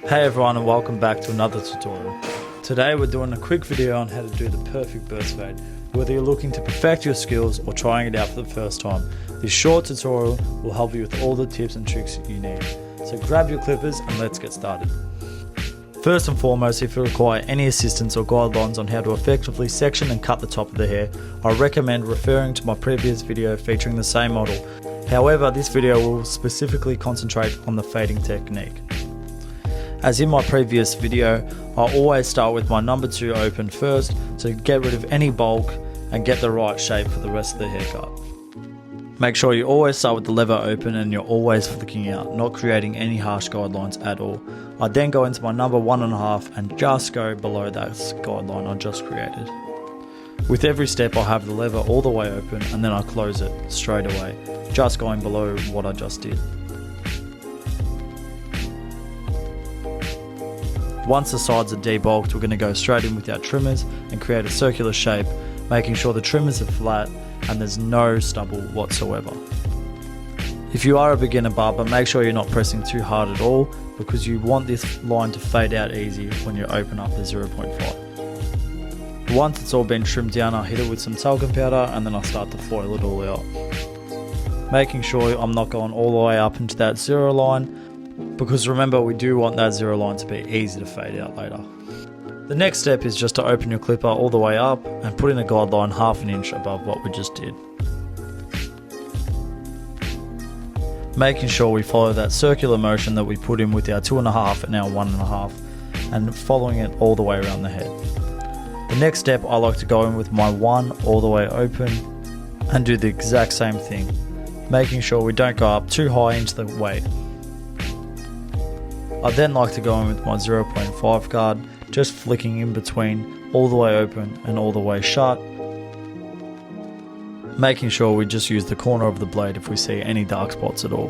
Hey everyone, and welcome back to another tutorial. Today we're doing a quick video on how to do the perfect burst fade. Whether you're looking to perfect your skills or trying it out for the first time, this short tutorial will help you with all the tips and tricks you need. So grab your clippers and let's get started. First and foremost, if you require any assistance or guidelines on how to effectively section and cut the top of the hair, I recommend referring to my previous video featuring the same model. However, this video will specifically concentrate on the fading technique. As in my previous video, I always start with my number 2 open first to get rid of any bulk and get the right shape for the rest of the haircut. Make sure you always start with the lever open and you're always flicking out, not creating any harsh guidelines at all. I then go into my number 1.5 and just go below that guideline I just created. With every step I have the lever all the way open and then I close it straight away, just going below what I just did. Once the sides are debulked, we're going to go straight in with our trimmers and create a circular shape, making sure the trimmers are flat and there's no stubble whatsoever. If you are a beginner barber, make sure you're not pressing too hard at all because you want this line to fade out easy when you open up the 0.5. Once it's all been trimmed down, I hit it with some talcum powder and then I start to foil it all out. Making sure I'm not going all the way up into that 0 line, because remember, we do want that 0 line to be easy to fade out later. The next step is just to open your clipper all the way up and put in a guideline half an inch above what we just did. Making sure we follow that circular motion that we put in with our 2.5 and our 1.5 and following it all the way around the head. The next step, I like to go in with my 1 all the way open and do the exact same thing, making sure we don't go up too high into the weight. I then like to go in with my 0.5 guard, just flicking in between all the way open and all the way shut, making sure we just use the corner of the blade if we see any dark spots at all.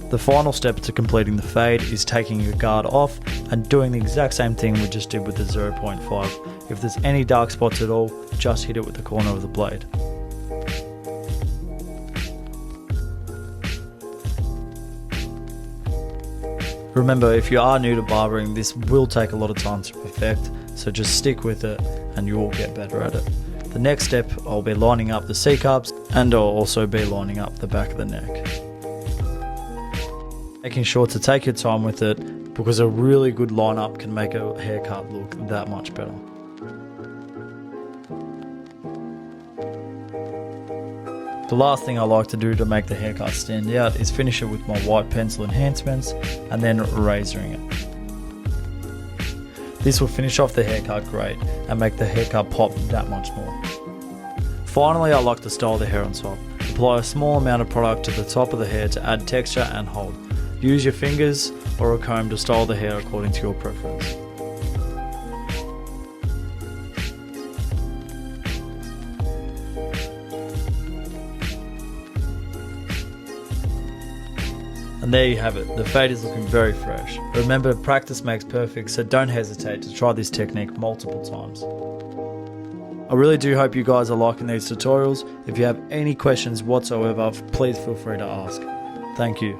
The final step to completing the fade is taking your guard off and doing the exact same thing we just did with the 0.5. If there's any dark spots at all, just hit it with the corner of the blade. Remember, if you are new to barbering, this will take a lot of time to perfect, so just stick with it and you will get better at it. The next step, I'll be lining up the C-cups and I'll also be lining up the back of the neck. Making sure to take your time with it because a really good lineup can make a haircut look that much better. The last thing I like to do to make the haircut stand out is finish it with my white pencil enhancements and then razoring it. This will finish off the haircut great and make the haircut pop that much more. Finally, I like to style the hair on top. Apply a small amount of product to the top of the hair to add texture and hold. Use your fingers or a comb to style the hair according to your preference. And there you have it, the fade is looking very fresh. Remember, practice makes perfect, so don't hesitate to try this technique multiple times. I really do hope you guys are liking these tutorials. If you have any questions whatsoever, please feel free to ask. Thank you.